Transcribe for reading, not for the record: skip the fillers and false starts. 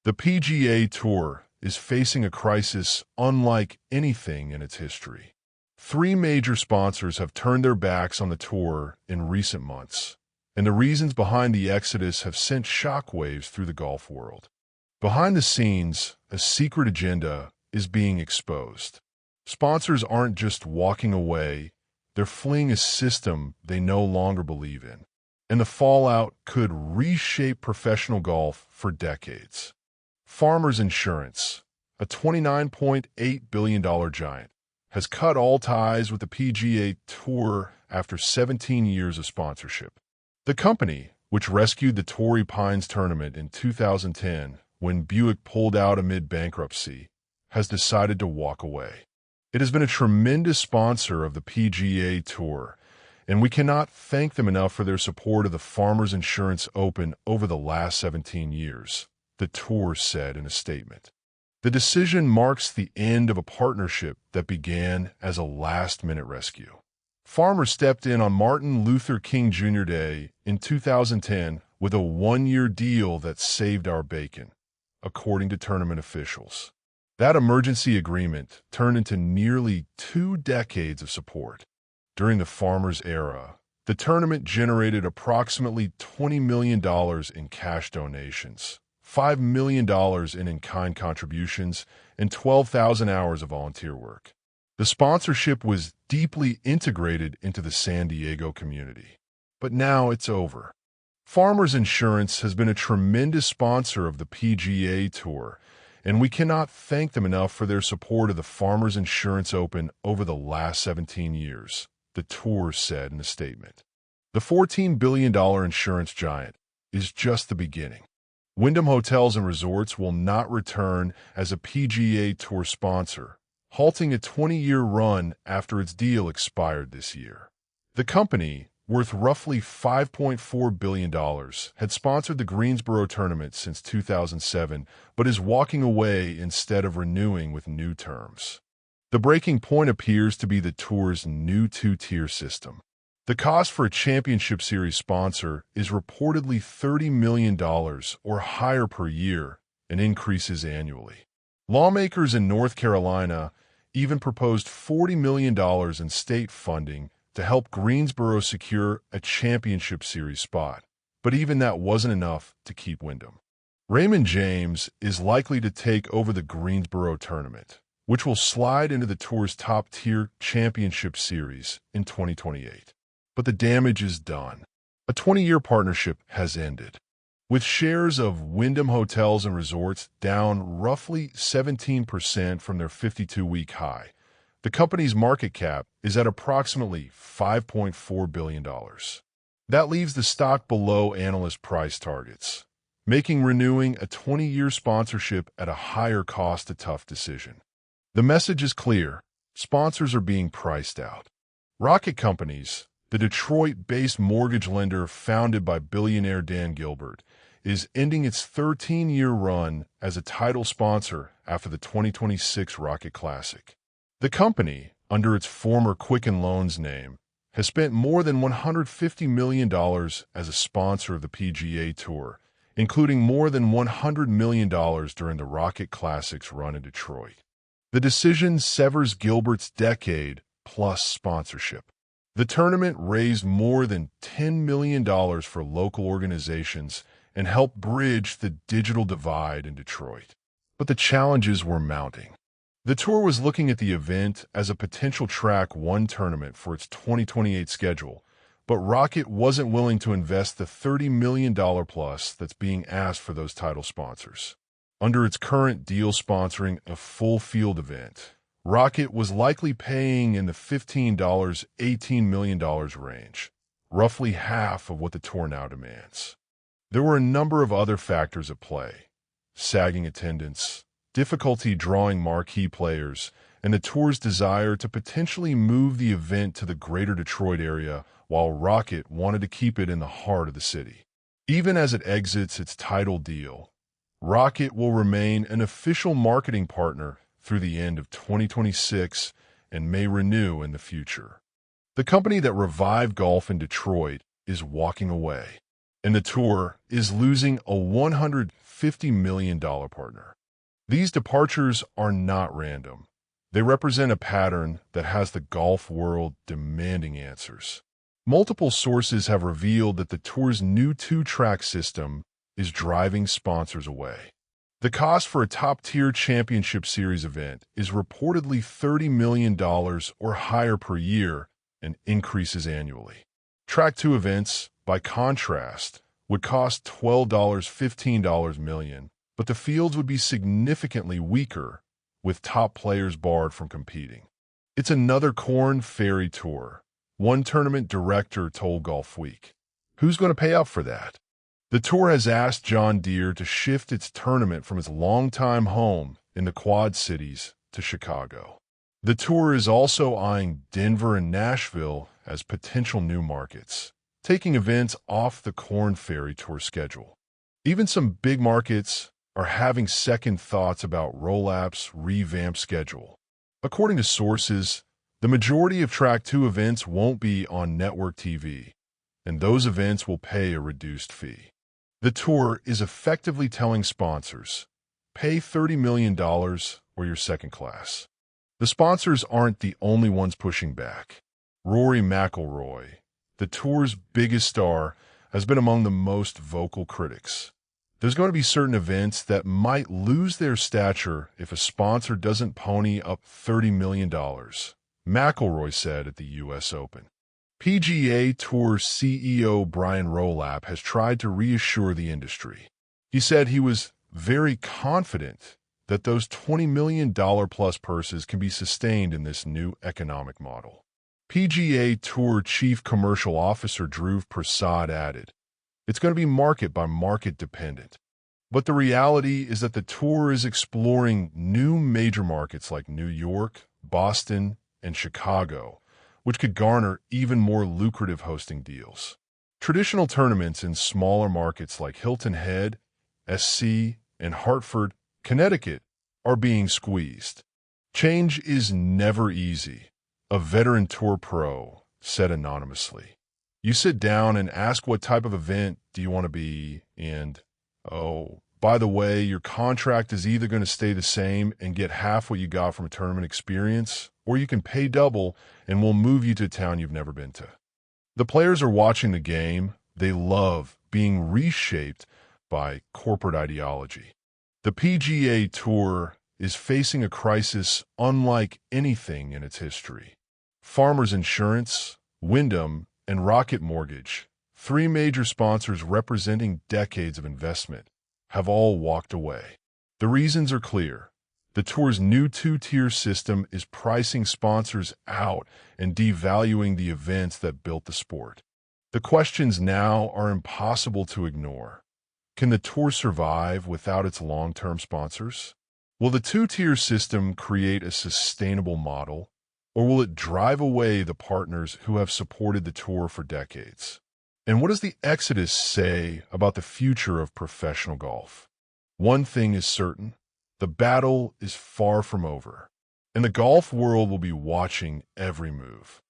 The PGA Tour is facing a crisis unlike anything in its history. Three major sponsors have turned their backs on the tour in recent months, and the reasons behind the exodus have sent shockwaves through the golf world. Behind the scenes, a secret agenda is being exposed. Sponsors aren't just walking away, they're fleeing a system they no longer believe in. And the fallout could reshape professional golf for decades. Farmers Insurance, a $29.8 billion giant, has cut all ties with the PGA Tour after 17 years of sponsorship. The company, which rescued the Torrey Pines tournament in 2010 when Buick pulled out amid bankruptcy, has decided to walk away. It has been a tremendous sponsor of the PGA Tour, and we cannot thank them enough for their support of the Farmers Insurance Open over the last 17 years, the tour said in a statement. The decision marks the end of a partnership that began as a last-minute rescue. Farmers stepped in on Martin Luther King Jr. Day in 2010 with a one-year deal that saved our bacon, according to tournament officials. That emergency agreement turned into nearly 2 decades of support. During the Farmers era, the tournament generated approximately $20 million in cash donations, $5 million in in-kind contributions, and 12,000 hours of volunteer work. The sponsorship was deeply integrated into the San Diego community. But now it's over. Farmers Insurance has been a tremendous sponsor of the PGA Tour, and we cannot thank them enough for their support of the Farmers Insurance Open over the last 17 years, the tour said in a statement. The $14 billion insurance giant is just the beginning. Wyndham Hotels and Resorts will not return as a PGA Tour sponsor, halting a 20-year run after its deal expired this year. The company, worth roughly $5.4 billion, had sponsored the Greensboro tournament since 2007, but is walking away instead of renewing with new terms. The breaking point appears to be the tour's new two-tier system. The cost for a championship series sponsor is reportedly $30 million or higher per year and increases annually. Lawmakers in North Carolina even proposed $40 million in state funding to help Greensboro secure a championship series spot, but even that wasn't enough to keep Wyndham. Raymond James is likely to take over the Greensboro tournament, which will slide into the tour's top-tier championship series in 2028. But the damage is done. A 20-year partnership has ended. With shares of Wyndham Hotels and Resorts down roughly 17% from their 52-week high, the company's market cap is at approximately $5.4 billion. That leaves the stock below analyst price targets, making renewing a 20-year sponsorship at a higher cost a tough decision. The message is clear. Sponsors are being priced out. Rocket Companies, the Detroit-based mortgage lender founded by billionaire Dan Gilbert, is ending its 13-year run as a title sponsor after the 2026 Rocket Classic. The company, under its former Quicken Loans name, has spent more than $150 million as a sponsor of the PGA Tour, including more than $100 million during the Rocket Classic's run in Detroit. The decision severs Gilbert's decade-plus sponsorship. The tournament raised more than $10 million for local organizations and helped bridge the digital divide in Detroit. But the challenges were mounting. The tour was looking at the event as a potential Track 1 tournament for its 2028 schedule, but Rocket wasn't willing to invest the $30 million plus that's being asked for those title sponsors. Under its current deal sponsoring a full field event, Rocket was likely paying in the $15–18 million range, roughly half of what the tour now demands. There were a number of other factors at play: sagging attendance, difficulty drawing marquee players, and the tour's desire to potentially move the event to the greater Detroit area while Rocket wanted to keep it in the heart of the city. Even as it exits its title deal, Rocket will remain an official marketing partner through the end of 2026 and may renew in the future. The company that revived golf in Detroit is walking away. and the Tour is losing a $150 million partner. These departures are not random. They represent a pattern that has the golf world demanding answers. Multiple sources have revealed that the Tour's new two-track system is driving sponsors away. The cost for a top-tier championship series event is reportedly $30 million or higher per year and increases annually. Track 2 events, by contrast, would cost $12–15 million, but the fields would be significantly weaker, with top players barred from competing. It's another Corn Ferry Tour, one tournament director told GolfWeek. Who's going to pay up for that? The Tour has asked John Deere to shift its tournament from its longtime home in the Quad Cities to Chicago. The Tour is also eyeing Denver and Nashville as potential new markets, taking events off the Corn Ferry Tour schedule. Even some big markets are having second thoughts about Roll-Ap's revamped schedule. According to sources, the majority of Track 2 events won't be on network TV, and those events will pay a reduced fee. The Tour is effectively telling sponsors, pay $30 million or you're second class. The sponsors aren't the only ones pushing back. Rory McIlroy, the Tour's biggest star, has been among the most vocal critics. There's going to be certain events that might lose their stature if a sponsor doesn't pony up $30 million, McIlroy said at the U.S. Open. PGA Tour CEO Brian Roll-Ap has tried to reassure the industry. He said he was very confident that those $20 million plus purses can be sustained in this new economic model. PGA Tour Chief Commercial Officer Dhruv Prasad added, "It's going to be market by market dependent. But the reality is that the Tour is exploring new major markets like New York, Boston, and Chicago, which could garner even more lucrative hosting deals. Traditional tournaments in smaller markets like Hilton Head, SC, and Hartford, Connecticut, are being squeezed. Change is never easy," a veteran Tour pro said anonymously. "You sit down and ask what type of event do you want to be, and, oh, by the way, your contract is either going to stay the same and get half what you got from a tournament experience, or you can pay double and we'll move you to a town you've never been to." The players are watching the game. They love being reshaped by corporate ideology. The PGA Tour is facing a crisis unlike anything in its history. Farmers Insurance, Wyndham, and Rocket Mortgage, three major sponsors representing decades of investment, have all walked away. The reasons are clear. The Tour's new two-tier system is pricing sponsors out and devaluing the events that built the sport. The questions now are impossible to ignore. Can the Tour survive without its long-term sponsors? Will the two-tier system create a sustainable model, or will it drive away the partners who have supported the Tour for decades? And what does the Exodus say about the future of professional golf? One thing is certain: the battle is far from over, and the golf world will be watching every move.